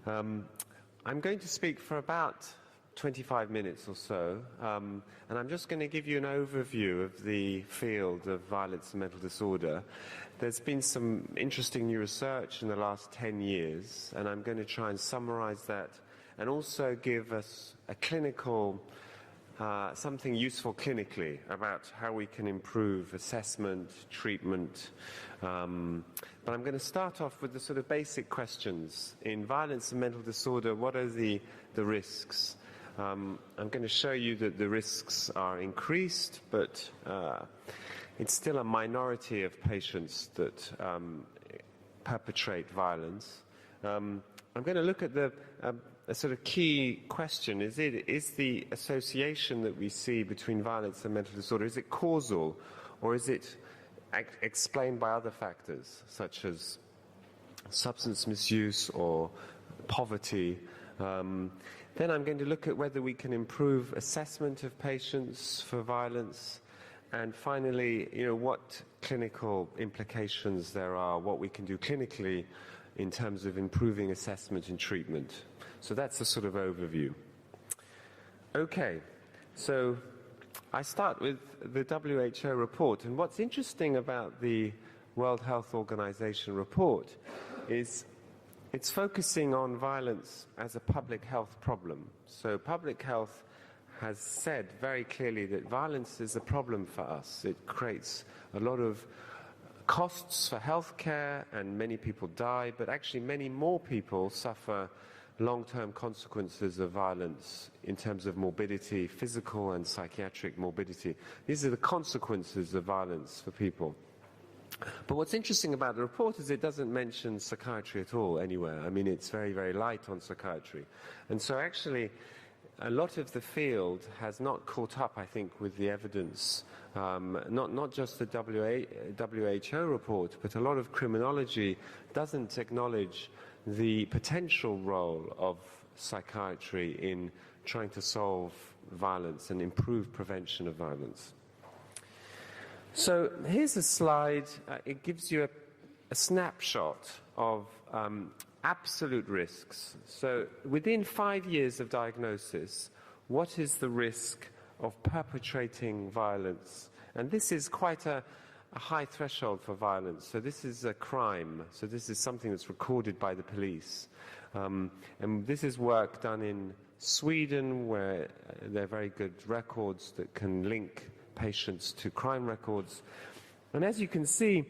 I'm going to speak for about 25 minutes or so, and I'm just going to give you an overview of the field of violence and mental disorder. There's been some interesting new research in the last 10 years, and I'm going to try and summarize that and also give us a clinical, something useful clinically about how we can improve assessment, treatment. But I'm going to start off with the sort of basic questions. In violence and mental disorder, what are the risks? I'm going to show you that the risks are increased, but it's still a minority of patients that perpetrate violence. I'm going to look at a sort of key question. Is the association that we see between violence and mental disorder, is it causal, or is it explained by other factors, such as substance misuse or poverty? Then I'm going to look at whether we can improve assessment of patients for violence, and finally, what clinical implications there are, what we can do clinically in terms of improving assessment and treatment. So that's the sort of overview. Okay, so I start with the WHO report, and what's interesting about the World Health Organization report is it's focusing on violence as a public health problem. So public health has said very clearly that violence is a problem for us. It creates a lot of costs for healthcare, and many people die, but actually many more people suffer long-term consequences of violence in terms of morbidity, physical and psychiatric morbidity. These are the consequences of violence for people. But what's interesting about the report is it doesn't mention psychiatry at all anywhere. I mean, it's very, very light on psychiatry. And so actually, a lot of the field has not caught up, I think, with the evidence, not just the WHO report, but a lot of criminology doesn't acknowledge the potential role of psychiatry in trying to solve violence and improve prevention of violence. So here's a slide. It gives you a snapshot of absolute risks. So within 5 years of diagnosis, what is the risk of perpetrating violence? And this is quite a high threshold for violence. So this is a crime. So this is something that's recorded by the police. And this is work done in Sweden, where there are very good records that can link patients to crime records. And as you can see,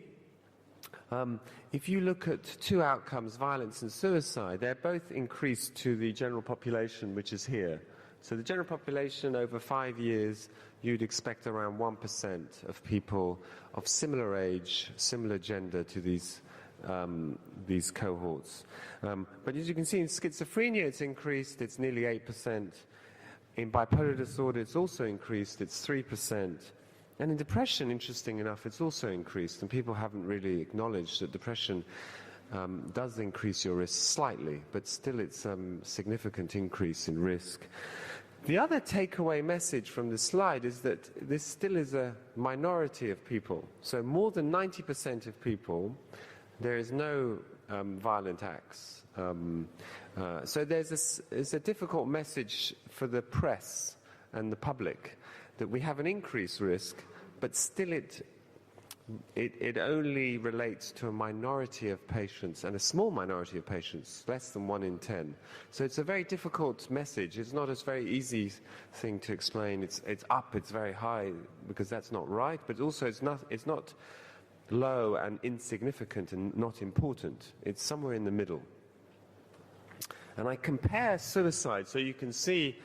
if you look at two outcomes, violence and suicide, they're both increased to the general population, which is here. So the general population over 5 years, you'd expect around 1% of people of similar age, similar gender to these cohorts. But as you can see, in schizophrenia it's increased, it's nearly 8%. In bipolar disorder it's also increased, it's 3%. And in depression, interesting enough, it's also increased, and people haven't really acknowledged that depression does increase your risk slightly, but still it's a significant increase in risk. The other takeaway message from this slide is that this still is a minority of people. So more than 90% of people, there is no violent acts. So there's a difficult message for the press and the public that we have an increased risk, but still it only relates to a minority of patients, and a small minority of patients, less than 1 in 10. So it's a very difficult message. It's not a very easy thing to explain. It's very high, because that's not right, but also it's not low and insignificant and not important. It's somewhere in the middle. And I compare suicide, so you can see,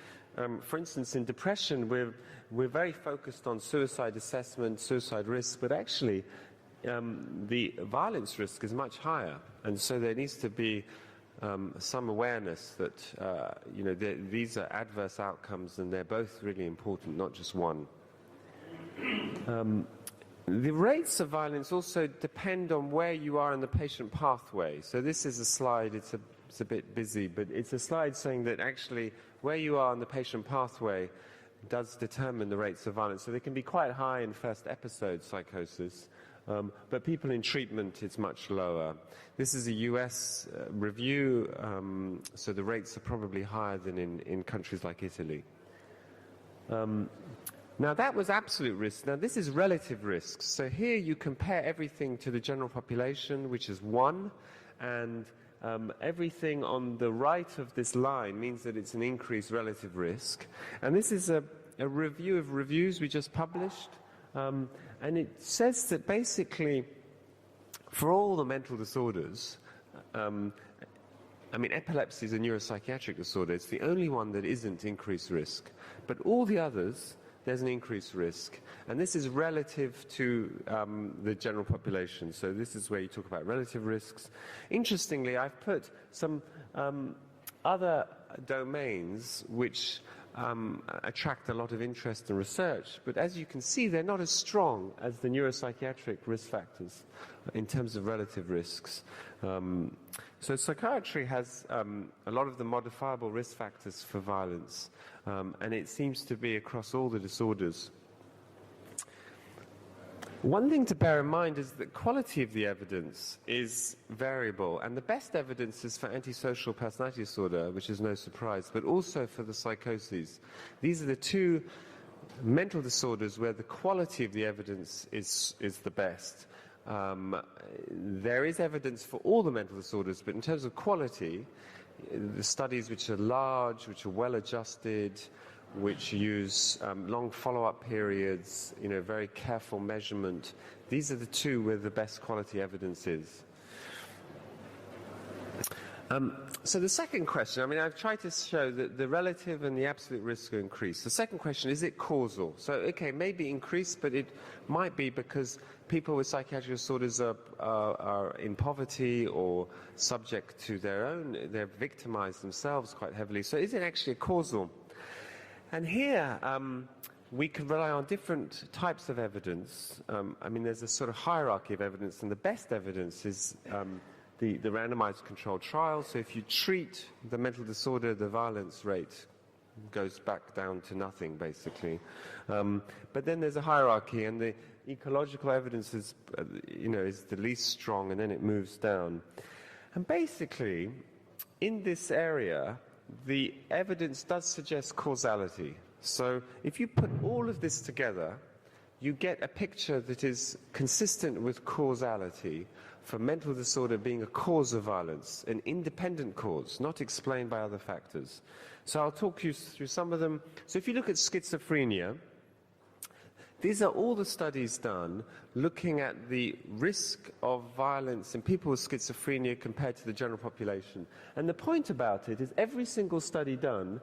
for instance, in depression, we're very focused on suicide assessment, suicide risk, but actually the violence risk is much higher. And so there needs to be some awareness that these are adverse outcomes, and they're both really important, not just one. The rates of violence also depend on where you are in the patient pathway. So this is a slide, it's a bit busy, but it's a slide saying that actually where you are in the patient pathway does determine the rates of violence. So they can be quite high in first episode psychosis, But people in treatment, it's much lower. This is a US review, so the rates are probably higher than in countries like Italy. Now that was absolute risk. Now this is relative risks. So here you compare everything to the general population, which is 1, and everything on the right of this line means that it's an increased relative risk. And this is a review of reviews we just published. And it says that basically, for all the mental disorders, epilepsy is a neuropsychiatric disorder. It's the only one that isn't increased risk. But all the others, there's an increased risk. And this is relative to the general population. So this is where you talk about relative risks. Interestingly, I've put some other domains which attract a lot of interest and research, but as you can see, they're not as strong as the neuropsychiatric risk factors in terms of relative risks. So psychiatry has a lot of the modifiable risk factors for violence, and it seems to be across all the disorders. One thing to bear in mind is that quality of the evidence is variable, and the best evidence is for antisocial personality disorder, which is no surprise, but also for the psychoses. These are the two mental disorders where the quality of the evidence is the best. There is evidence for all the mental disorders, but in terms of quality, the studies which are large, which are well adjusted, which use long follow-up periods, very careful measurement. These are the two where the best quality evidence is. So the second question, I've tried to show that the relative and the absolute risk are increased. The second question, is it causal? So, okay, maybe increased, but it might be because people with psychiatric disorders are in poverty or subject to they're victimized themselves quite heavily. So is it actually a causal? And here, we can rely on different types of evidence. There's a sort of hierarchy of evidence, and the best evidence is the randomized controlled trial. So if you treat the mental disorder, the violence rate goes back down to nothing, basically. But then there's a hierarchy, and the ecological evidence is the least strong, and then it moves down. And basically, in this area, the evidence does suggest causality. So if you put all of this together, you get a picture that is consistent with causality for mental disorder being a cause of violence, an independent cause, not explained by other factors. So I'll talk you through some of them. So if you look at schizophrenia, these are all the studies done looking at the risk of violence in people with schizophrenia compared to the general population. And the point about it is every single study done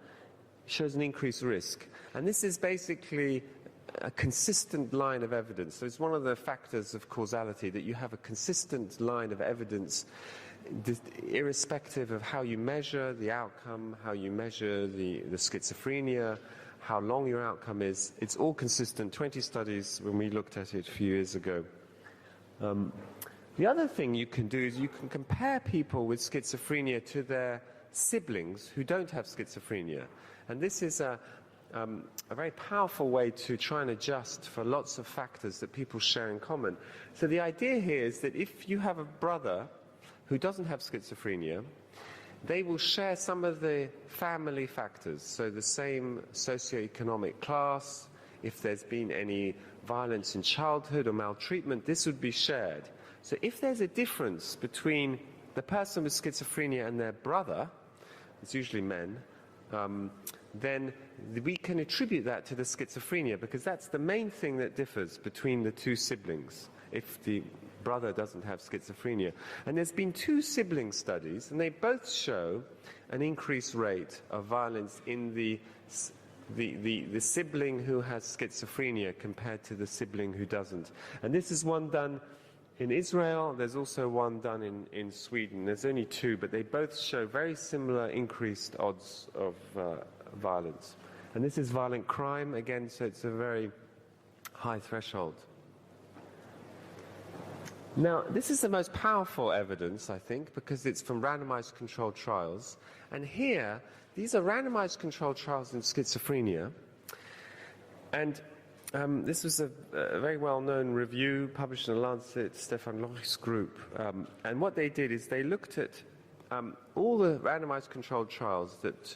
shows an increased risk. And this is basically a consistent line of evidence. So it's one of the factors of causality, that you have a consistent line of evidence irrespective of how you measure the outcome, how you measure the schizophrenia, how long your outcome is. It's all consistent. 20 studies when we looked at it a few years ago. The other thing you can do is you can compare people with schizophrenia to their siblings who don't have schizophrenia. And this is a very powerful way to try and adjust for lots of factors that people share in common. So the idea here is that if you have a brother who doesn't have schizophrenia, they will share some of the family factors, so the same socioeconomic class. If there's been any violence in childhood or maltreatment, this would be shared. So if there's a difference between the person with schizophrenia and their brother, it's usually men, then we can attribute that to the schizophrenia, because that's the main thing that differs between the two siblings, if the brother doesn't have schizophrenia. And there's been 2 sibling studies, and they both show an increased rate of violence in the sibling who has schizophrenia compared to the sibling who doesn't. And this is one done in Israel. There's also one done in Sweden. There's only 2, but they both show very similar increased odds of violence. And this is violent crime, again, so it's a very high threshold. Now, this is the most powerful evidence, I think, because it's from randomized controlled trials. And here, these are randomized controlled trials in schizophrenia. And this was a very well-known review published in the Lancet, Stefan Loch's group. And what they did is they looked at all the randomized controlled trials that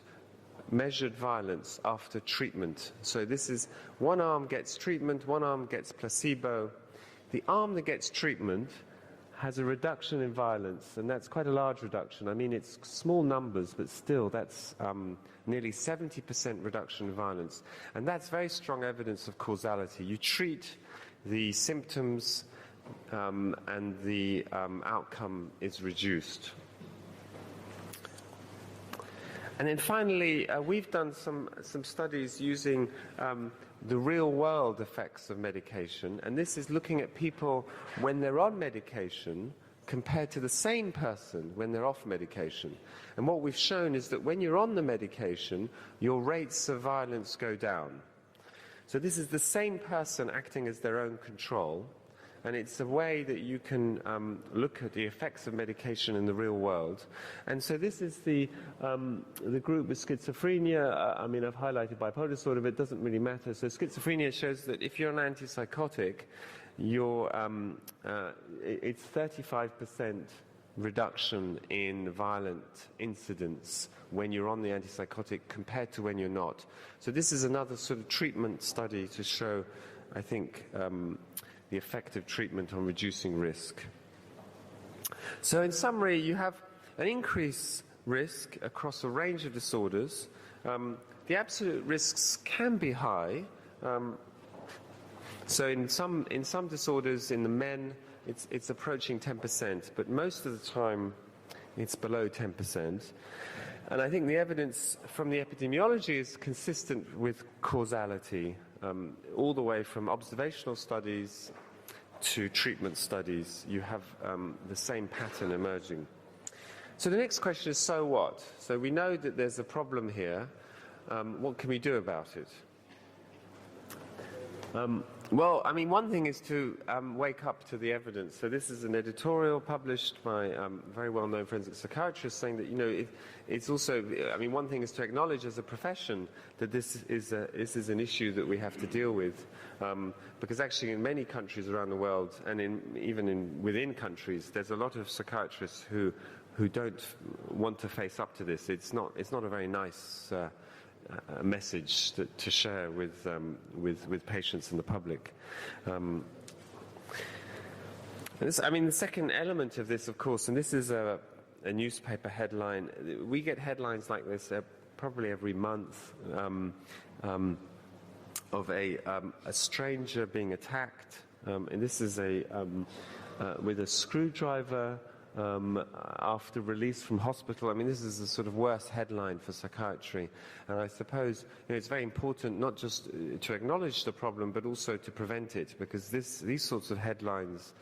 measured violence after treatment. So this is one arm gets treatment, one arm gets placebo. The arm that gets treatment has a reduction in violence, and that's quite a large reduction. I mean, it's small numbers, but still, that's nearly 70% reduction in violence. And that's very strong evidence of causality. You treat the symptoms, and the outcome is reduced. And then finally, we've done some studies using the real-world effects of medication, and this is looking at people when they're on medication compared to the same person when they're off medication. And what we've shown is that when you're on the medication, your rates of violence go down. So this is the same person acting as their own control, and it's a way that you can look at the effects of medication in the real world. And so this is the group with schizophrenia. I mean, I've highlighted bipolar disorder, but it doesn't really matter. So schizophrenia shows that if you're an antipsychotic, it's 35% reduction in violent incidents when you're on the antipsychotic compared to when you're not. So this is another sort of treatment study to show, I think, the effect of treatment on reducing risk. So in summary, you have an increased risk across a range of disorders. The absolute risks can be high. So in some disorders, in the men, it's approaching 10%, but most of the time it's below 10%. And I think the evidence from the epidemiology is consistent with causality, all the way from observational studies to treatment studies. You have the same pattern emerging. So the next question is, so what? So we know that there's a problem here. What can we do about it? Well, I mean, one thing is to wake up to the evidence. So this is an editorial published by a very well-known forensic psychiatrist saying that, you know, it's also, I mean, one thing is to acknowledge as a profession that this is an issue that we have to deal with, because actually in many countries around the world, and even within countries, there's a lot of psychiatrists who don't want to face up to this. It's not a very nice a message to share with patients and the public. I mean, the second element of this, of course, and this is a newspaper headline. We get headlines like this probably every month of a stranger being attacked, and this is with a screwdriver. After release from hospital. I mean, this is the sort of worst headline for psychiatry. And I suppose, you know, it's very important not just to acknowledge the problem, but also to prevent it, because these sorts of headlines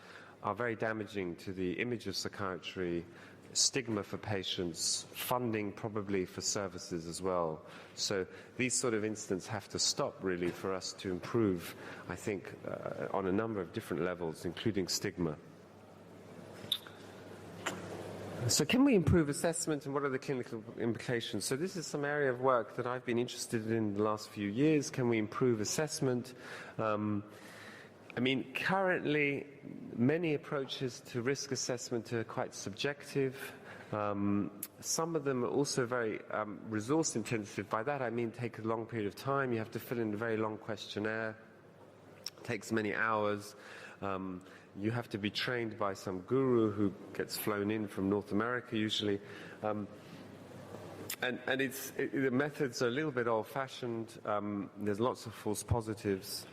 are very damaging to the image of psychiatry, stigma for patients, funding probably for services as well. So these sort of incidents have to stop, really, for us to improve, I think, on a number of different levels, including stigma. So can we improve assessment, and what are the clinical implications? So this is some area of work that I've been interested in the last few years. Can we improve assessment? I mean, currently, many approaches to risk assessment are quite subjective. Some of them are also very resource intensive. By that I mean take a long period of time. You have to fill in a very long questionnaire. It takes many hours. You have to be trained by some guru who gets flown in from North America usually. And the methods are a little bit old-fashioned. There's lots of false positives.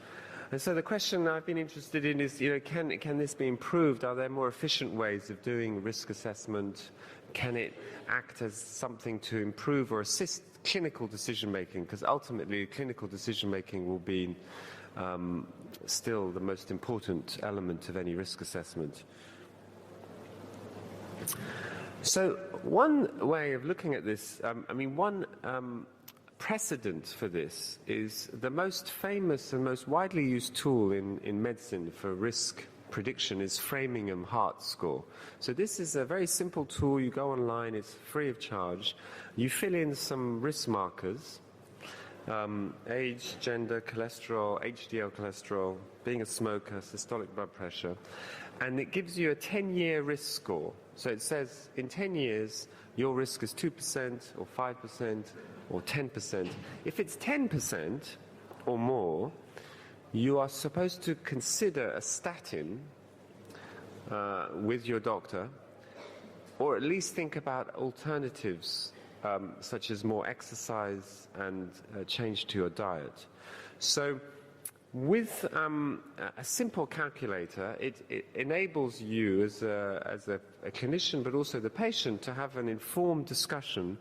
And so the question I've been interested in is, you know, can this be improved? Are there more efficient ways of doing risk assessment? Can it act as something to improve or assist clinical decision-making? Because ultimately, clinical decision-making will be still the most important element of any risk assessment. So one way of looking at this, one precedent for this is the most famous and most widely used tool in medicine for risk prediction is Framingham Heart Score. So this is a very simple tool. You go online, it's free of charge. You fill in some risk markers, age, gender, cholesterol, HDL cholesterol, being a smoker, systolic blood pressure, and it gives you a 10-year risk score. So it says in 10 years your risk is 2% or 5% or 10%. If it's 10% or more, you are supposed to consider a statin with your doctor, or at least think about alternatives such as more exercise and change to your diet. So with a simple calculator, it enables you as a clinician, but also the patient, to have an informed discussion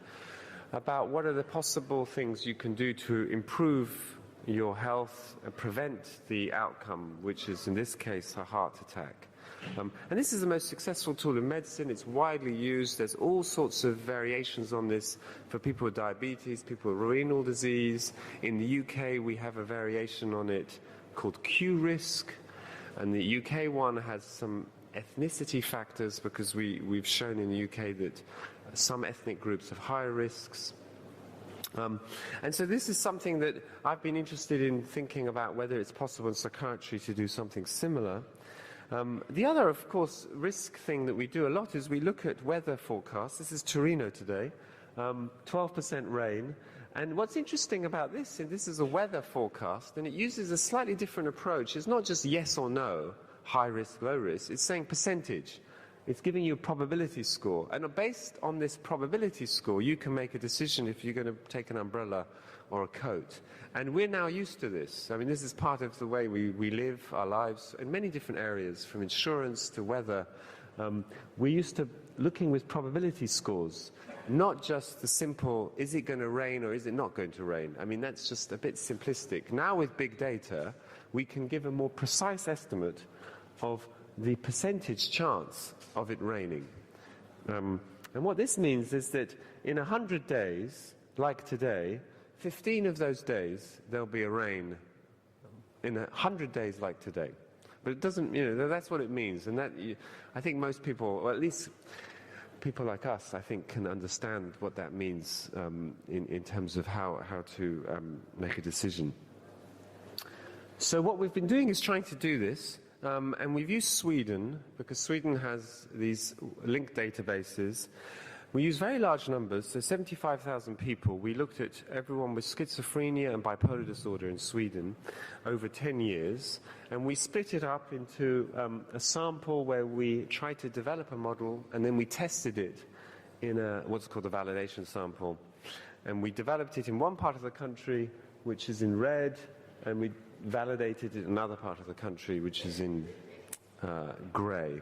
about what are the possible things you can do to improve your health and prevent the outcome, which is in this case a heart attack. And this is the most successful tool in medicine. It's widely used. There's all sorts of variations on this for people with diabetes, people with renal disease. In the UK, we have a variation on it called Q-risk, and the UK one has some ethnicity factors, because we've shown in the UK that some ethnic groups have higher risks. And so this is something that I've been interested in thinking about, whether it's possible in psychiatry to do something similar. The other, of course, risk thing that we do a lot is we look at weather forecasts. This is Torino today, 12% rain. And what's interesting about this is a weather forecast, and it uses a slightly different approach. It's not just yes or no, high risk, low risk. It's saying percentage. It's giving you a probability score. And based on this probability score, you can make a decision if you're going to take an umbrella or a coat. And we're now used to this. I mean, this is part of the way we live our lives in many different areas, from insurance to weather. We're used to looking with probability scores, not just the simple, is it going to rain or is it not going to rain? I mean, that's just a bit simplistic. Now with big data, we can give a more precise estimate of the percentage chance of it raining. And what this means is that in 100 days, like today, 15 of those days there'll be a rain. In 100 days like today. But it doesn't, that's what it means. And that, I think most people, or at least people like us, I think, can understand what that means in terms of how to make a decision. So what we've been doing is trying to do this. And we've used Sweden, because Sweden has these linked databases. We use very large numbers, so 75,000 people. We looked at everyone with schizophrenia and bipolar disorder in Sweden over 10 years, and we split it up into a sample where we tried to develop a model, and then we tested it in what's called a validation sample. And we developed it in one part of the country, which is in red, and we validated it in another part of the country, which is in grey.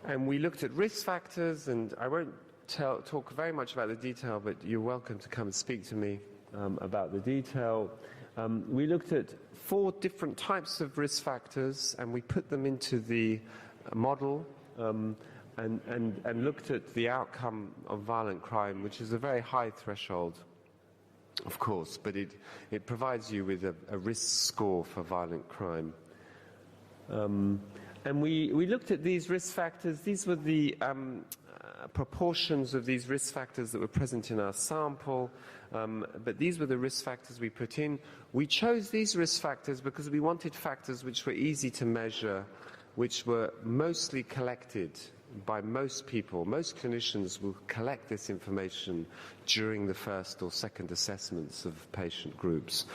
And we looked at risk factors, and I won't talk very much about the detail, but you're welcome to come and speak to me about the detail. We looked at 4 different types of risk factors, and we put them into the model and looked at the outcome of violent crime, which is a very high threshold, of course, but it provides you with a risk score for violent crime. And we looked at these risk factors. These were the proportions of these risk factors that were present in our sample, but these were the risk factors we put in. We chose these risk factors because we wanted factors which were easy to measure, which were mostly collected by most people. Most clinicians will collect this information during the first or second assessments of patient groups.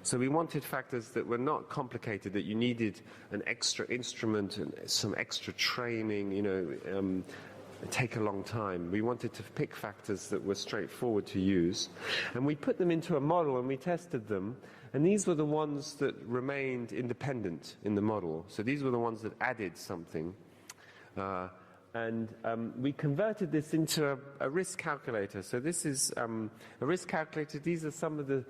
So we wanted factors that were not complicated, that you needed an extra instrument and some extra training, take a long time. We wanted to pick factors that were straightforward to use. And we put them into a model and we tested them. And these were the ones that remained independent in the model. So these were the ones that added something. And we converted this into a risk calculator. So this is a risk calculator. These are some of the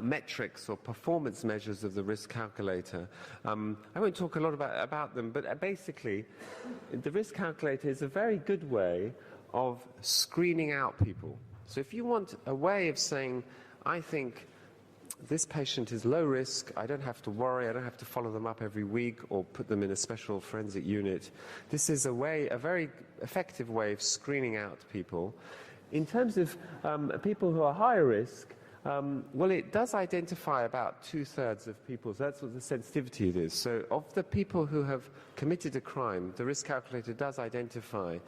metrics or performance measures of the risk calculator. I won't talk a lot about them, but basically the risk calculator is a very good way of screening out people. So if you want a way of saying, I think this patient is low risk, I don't have to worry, I don't have to follow them up every week or put them in a special forensic unit. This is a very effective way of screening out people. in terms of people who are high risk, well, it does identify about 2/3 of people. So that's what the sensitivity it is. So of the people who have committed a crime, the risk calculator does identify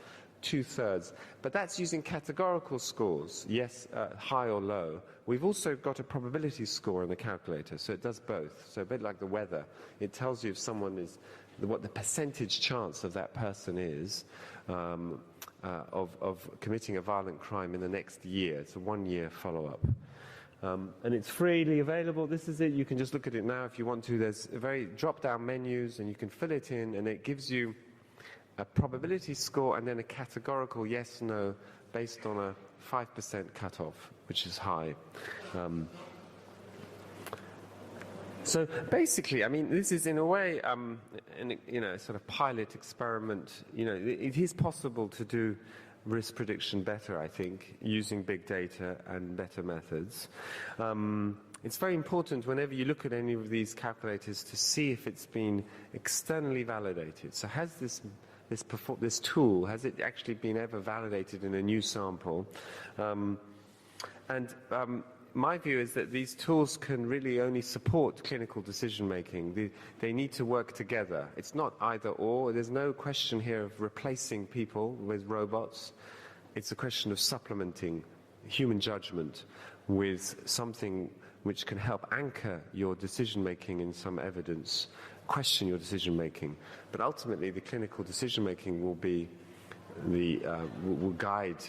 2/3. But that's using categorical scores, yes, high or low. We've also got a probability score in the calculator, so it does both. So a bit like the weather. It tells you if someone is, what the percentage chance of that person is of committing a violent crime in the next year. It's a 1-year follow-up. And it's freely available. This is it. You can just look at it now if you want to. There's very drop-down menus, and you can fill it in, and it gives you a probability score and then a categorical yes/no based on a 5% cutoff, which is high. So basically, I mean, this is in a way, a sort of pilot experiment. It is possible to do risk prediction better, I think, using big data and better methods. It's very important whenever you look at any of these calculators to see if it's been externally validated. So has this tool, has it actually been ever validated in a new sample? My view is that these tools can really only support clinical decision-making. They need to work together. It's not either or. There's no question here of replacing people with robots. It's a question of supplementing human judgment with something which can help anchor your decision-making in some evidence, question your decision-making. But ultimately, the clinical decision-making will be will guide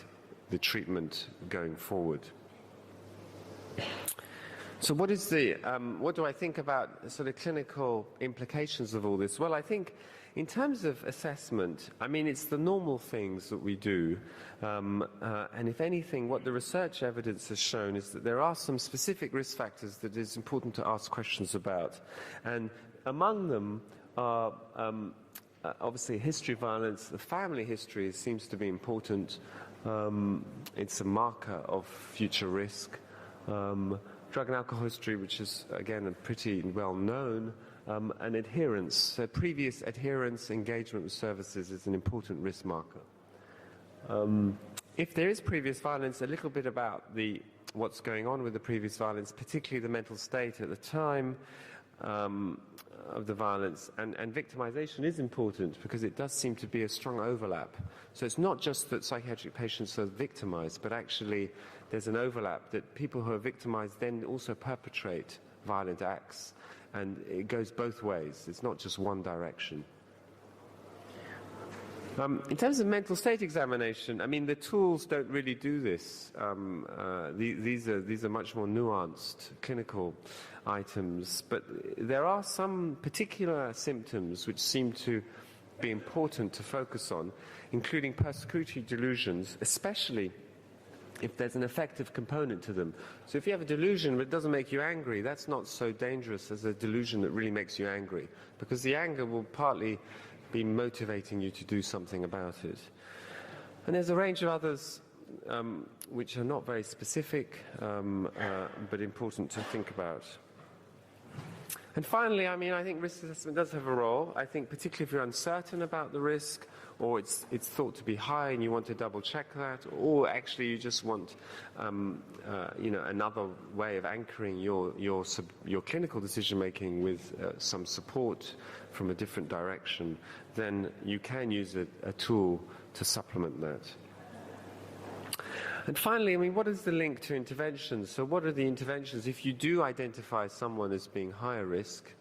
the treatment going forward. So what do I think about sort of clinical implications of all this? Well, I think in terms of assessment, I mean, it's the normal things that we do. And if anything, what the research evidence has shown is that there are some specific risk factors that it is important to ask questions about. And among them are obviously history of violence. The family history seems to be important. It's a marker of future risk. Drug and alcohol history, which is, again, pretty well known, and adherence. So previous adherence, engagement with services is an important risk marker. If there is previous violence, a little bit about what's going on with the previous violence, particularly the mental state at the time of the violence, and victimization is important because it does seem to be a strong overlap. So it's not just that psychiatric patients are victimized, but actually there's an overlap that people who are victimized then also perpetrate violent acts, and it goes both ways. It's not just one direction. In terms of mental state examination, I mean, the tools don't really do this. These are much more nuanced clinical items, but there are some particular symptoms which seem to be important to focus on, including persecutory delusions, especially if there's an affective component to them. So if you have a delusion but it doesn't make you angry, that's not so dangerous as a delusion that really makes you angry, because the anger will partly be motivating you to do something about it. And there's a range of others which are not very specific, but important to think about. And finally, I mean, I think risk assessment does have a role. I think particularly if you're uncertain about the risk, or it's thought to be high and you want to double check that, or actually you just want another way of anchoring your clinical decision making with some support from a different direction, then you can use a tool to supplement that. And finally, I mean, what is the link to interventions? So what are the interventions? If you do identify someone as being higher risk,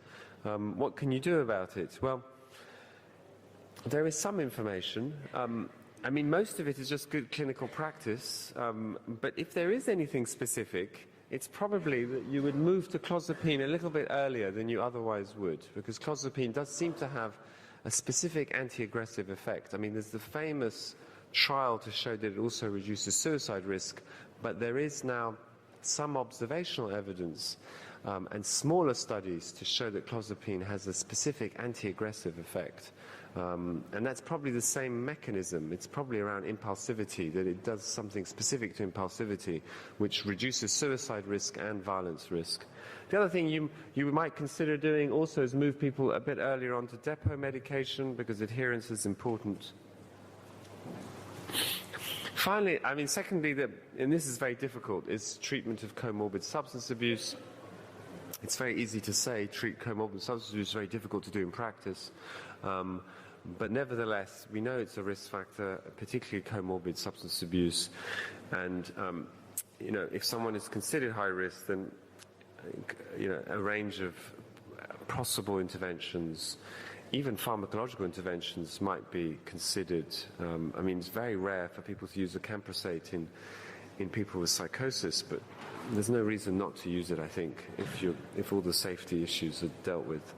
what can you do about it? Well, there is some information. I mean, most of it is just good clinical practice, but if there is anything specific, it's probably that you would move to clozapine a little bit earlier than you otherwise would, because clozapine does seem to have a specific anti-aggressive effect. I mean, there's the famous trial to show that it also reduces suicide risk, but there is now some observational evidence and smaller studies to show that clozapine has a specific anti-aggressive effect. And that's probably the same mechanism. It's probably around impulsivity, that it does something specific to impulsivity, which reduces suicide risk and violence risk. The other thing you might consider doing also is move people a bit earlier onto depot medication, because adherence is important. finally, I mean, secondly, and this is very difficult, is treatment of comorbid substance abuse. It's very easy to say treat comorbid substance abuse, very difficult to do in practice. But nevertheless, we know it's a risk factor, particularly comorbid substance abuse. And, if someone is considered high risk, then, a range of possible interventions, even pharmacological interventions, might be considered. I mean, it's very rare for people to use a camprosate in people with psychosis, but there's no reason not to use it, I think, if all the safety issues are dealt with.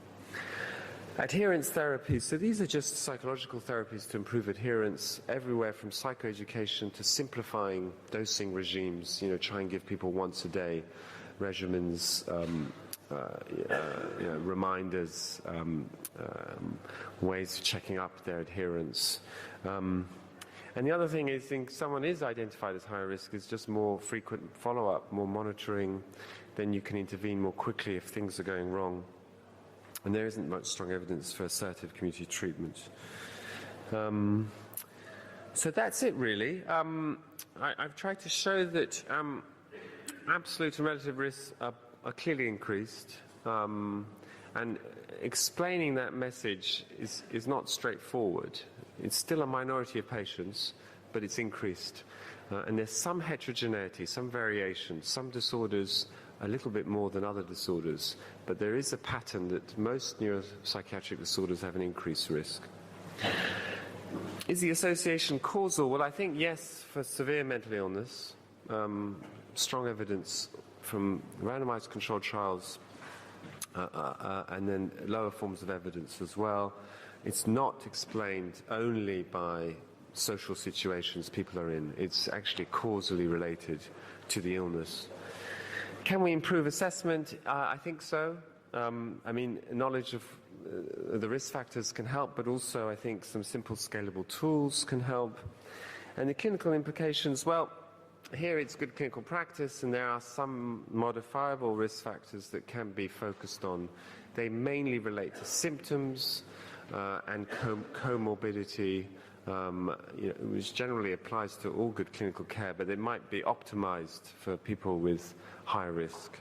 Adherence therapies. So these are just psychological therapies to improve adherence, everywhere from psychoeducation to simplifying dosing regimes. Try and give people once a day regimens, reminders, ways of checking up their adherence. And the other thing is, if someone is identified as high risk, is just more frequent follow-up, more monitoring. Then you can intervene more quickly if things are going wrong. And there isn't much strong evidence for assertive community treatment. So that's it, really. I've tried to show that absolute and relative risks are clearly increased. And explaining that message is not straightforward. It's still a minority of patients, but it's increased. And there's some heterogeneity, some variation, some disorders a little bit more than other disorders, but there is a pattern that most neuropsychiatric disorders have an increased risk. Is the association causal? Well, I think yes, for severe mental illness. Strong evidence from randomized controlled trials and then lower forms of evidence as well. It's not explained only by social situations people are in. It's actually causally related to the illness. Can we improve assessment? I think so. I mean, knowledge of the risk factors can help, but also I think some simple scalable tools can help. And the clinical implications, well, here it's good clinical practice, and there are some modifiable risk factors that can be focused on. They mainly relate to symptoms and comorbidity, which generally applies to all good clinical care, but they might be optimized for people with high risk.